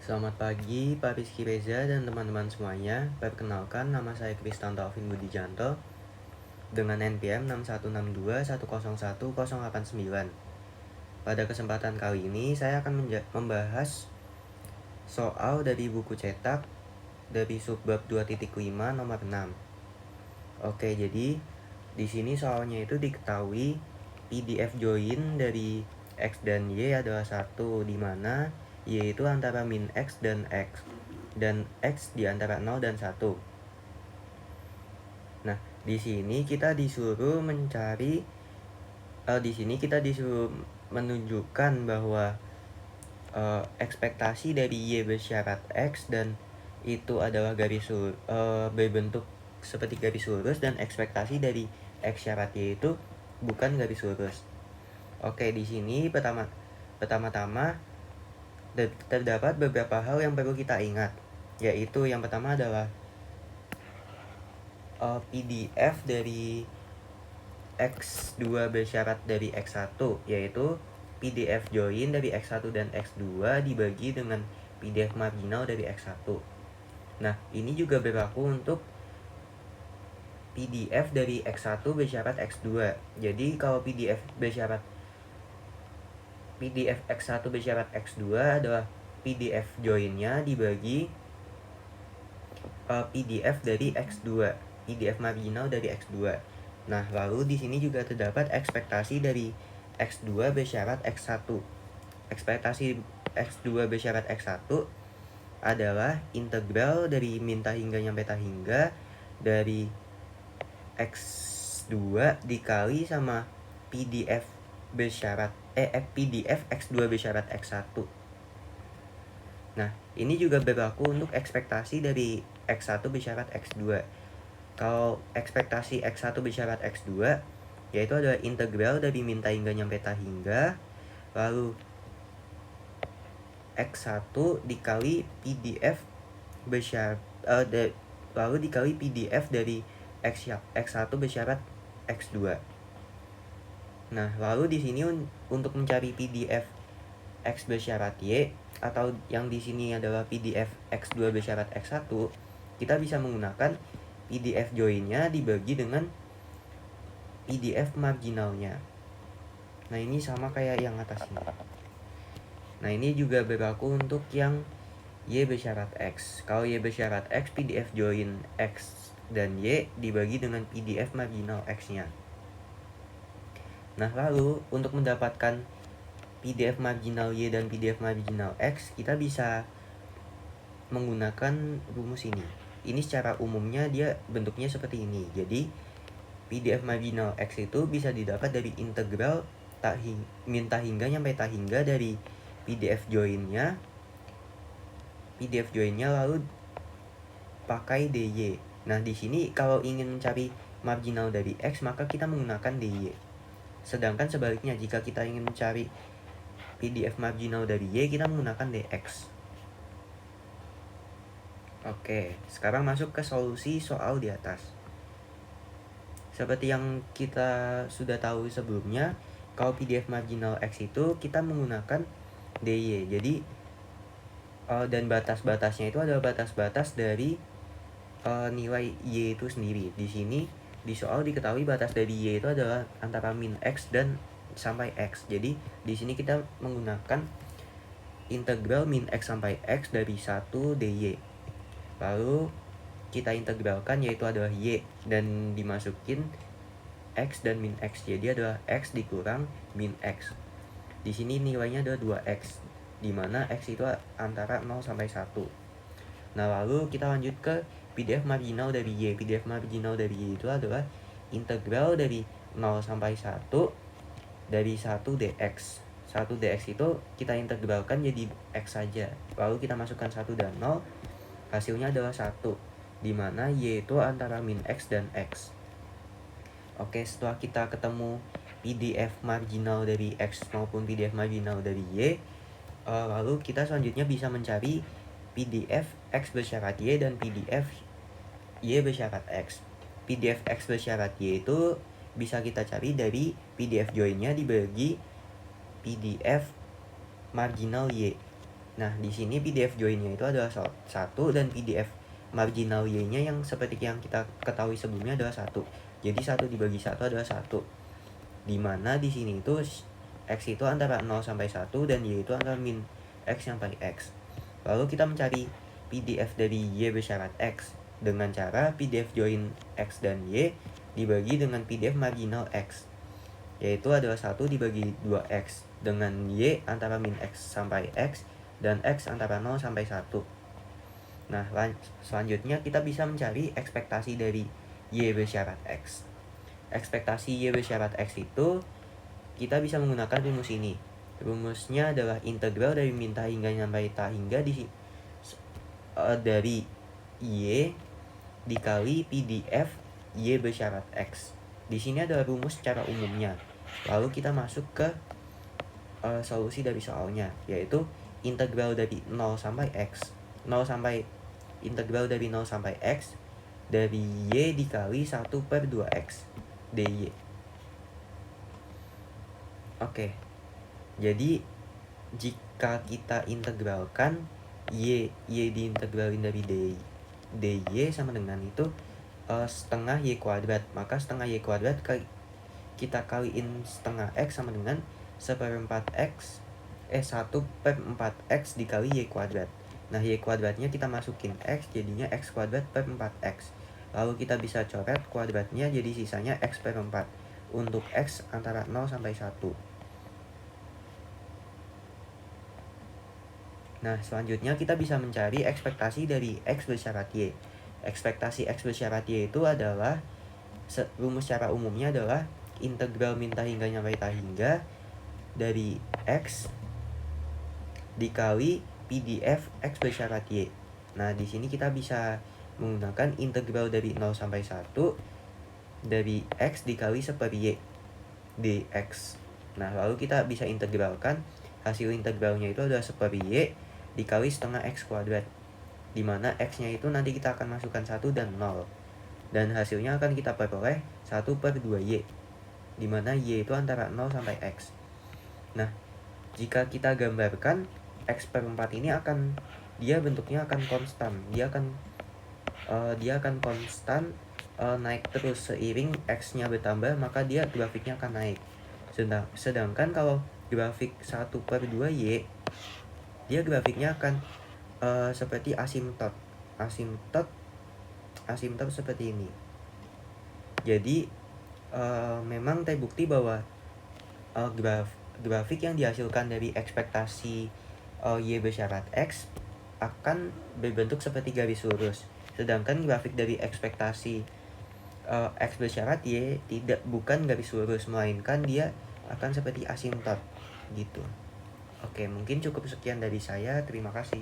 Selamat pagi Pak Rizky Reza dan teman-teman semuanya. Perkenalkan, nama saya Kristanto Alvin Budijanto dengan NPM 6162101089. Pada kesempatan kali ini saya akan membahas soal dari buku cetak dari subbab 2.5 nomor 6. Oke, jadi di sini soalnya itu diketahui PDF join dari X dan Y adalah 1, di mana Y itu antara min X dan X, dan X di antara 0 dan 1. Nah, di sini kita disuruh menunjukkan bahwa ekspektasi dari Y bersyarat X dan itu adalah berbentuk seperti garis lurus, dan ekspektasi dari X syarat Y itu bukan garis lurus. Oke, di sini pertama-tama terdapat beberapa hal yang perlu kita ingat, yaitu yang pertama adalah PDF dari X2 bersyarat dari X1, yaitu PDF join dari X1 dan X2 dibagi dengan PDF marginal dari X1. Nah, ini juga berlaku untuk PDF dari X1 bersyarat X2. Jadi kalau PDF X1 bersyarat X2 adalah PDF joinnya dibagi PDF dari X2, PDF marginal dari X2. Nah, lalu di sini juga terdapat ekspektasi dari X2 bersyarat X1. Ekspektasi X2 bersyarat X1 adalah integral dari min hingga nyampe hingga dari X2 dikali sama PDF X2 bersyarat X1. Nah, ini juga berlaku untuk ekspektasi dari X1 bersyarat X2. Kalau ekspektasi X1 bersyarat X2 yaitu adalah integral dari min hingga nyampe hingga lalu X1 dikali PDF dari X1 bersyarat X2. Nah, lalu di sini untuk mencari PDF X bersyarat Y, atau yang di sini adalah PDF X2 bersyarat X1, kita bisa menggunakan PDF joinnya dibagi dengan PDF marginalnya. Nah, ini sama kayak yang atasnya. Nah, ini juga berlaku untuk yang Y bersyarat X. Kalau Y bersyarat X, PDF join X dan Y dibagi dengan PDF marginal X-nya. Nah, lalu untuk mendapatkan PDF marginal Y dan PDF marginal X, kita bisa menggunakan rumus ini. Ini secara umumnya dia bentuknya seperti ini. Jadi PDF marginal X itu bisa didapat dari integral min hingga nyampe hingga dari PDF joinnya lalu pakai DY. Nah, di sini kalau ingin mencari marginal dari X, maka kita menggunakan DY. Sedangkan sebaliknya, jika kita ingin mencari PDF marginal dari Y, kita menggunakan DX. Oke, sekarang masuk ke solusi soal di atas. Seperti yang kita sudah tahu sebelumnya, kalau PDF marginal X itu kita menggunakan DY. Jadi dan batas-batasnya itu adalah batas-batas dari nilai Y itu sendiri. Di sini di soal diketahui batas dari Y itu adalah antara min X dan sampai X. Jadi di sini kita menggunakan integral min X sampai X dari 1 dy. Lalu kita integralkan, yaitu adalah Y, dan dimasukin X dan min X. Jadi adalah X dikurang min X. Di sini nilainya adalah 2X, dimana X itu antara 0 sampai 1. Nah, lalu kita lanjut ke PDF marginal dari Y. PDF marginal dari Y itu adalah integral dari 0 sampai 1 dari 1 dx. 1 dx itu kita integralkan jadi X saja. Lalu kita masukkan 1 dan 0, hasilnya adalah 1, dimana Y itu antara min X dan X. Oke, setelah kita ketemu PDF marginal dari X maupun PDF marginal dari Y, lalu kita selanjutnya bisa mencari PDF X bersyarat Y dan PDF Y bersyarat X. PDF X bersyarat Y itu bisa kita cari dari PDF joinnya dibagi PDF marginal Y. Nah, di sini PDF join-nya itu adalah 1 dan PDF marginal Y-nya yang seperti yang kita ketahui sebelumnya adalah 1. Jadi 1 dibagi 1 adalah 1. Dimana di sini itu X itu antara 0 sampai 1 dan Y itu antara min X sampai X. Lalu kita mencari PDF dari Y bersyarat X dengan cara PDF join X dan Y dibagi dengan PDF marginal X, yaitu adalah 1 dibagi 2X dengan Y antara min X sampai X dan X antara 0 sampai 1. Nah, selanjutnya kita bisa mencari ekspektasi dari Y bersyarat X. Ekspektasi Y bersyarat X itu kita bisa menggunakan rumus ini. Rumusnya adalah integral dari min ta hingga sampai ta hingga dari Y dikali PDF Y bersyarat X. Di sini adalah rumus secara umumnya. Lalu kita masuk ke solusi dari soalnya, yaitu integral dari 0 sampai X. Integral dari 0 sampai X dari Y dikali 1 per 2X dy. Oke, jadi jika kita integralkan Y diintegralin dari dy sama dengan itu setengah Y kuadrat. Maka setengah Y kuadrat kita kaliin setengah X sama dengan 1/4X 1/4X dikali Y kuadrat. Nah, Y kuadratnya kita masukin X, jadinya X kuadrat per 4X. Lalu kita bisa coret kuadratnya, jadi sisanya X per 4 untuk X antara 0 sampai 1. Nah, selanjutnya kita bisa mencari ekspektasi dari X bersyarat Y. Ekspektasi X bersyarat Y itu adalah rumus secara umumnya adalah integral min ta hingga sampai ta hingga dari X dikali PDF X bersyarat Y. Nah, di sini kita bisa menggunakan integral dari 0 sampai 1 dari X dikali 1 per Y dx. Nah, lalu kita bisa integralkan, hasil integralnya itu adalah 1 per Y dikali setengah X kuadrat, dimana X-nya itu nanti kita akan masukkan 1 dan 0. Dan hasilnya akan kita peroleh 1 per 2Y, dimana Y itu antara 0 sampai X. Nah, jika kita gambarkan X per 4 ini dia bentuknya akan konstan. Dia akan konstan naik terus seiring X-nya bertambah, maka dia grafiknya akan naik. Sedangkan kalau grafik 1 per 2Y, dia grafiknya akan seperti asimtot seperti ini. Jadi memang terbukti bahwa grafik yang dihasilkan dari ekspektasi Y bersyarat X akan berbentuk seperti garis lurus. Sedangkan grafik dari ekspektasi X bersyarat Y bukan garis lurus, melainkan dia akan seperti asimtot gitu. Oke, mungkin cukup sekian dari saya. Terima kasih.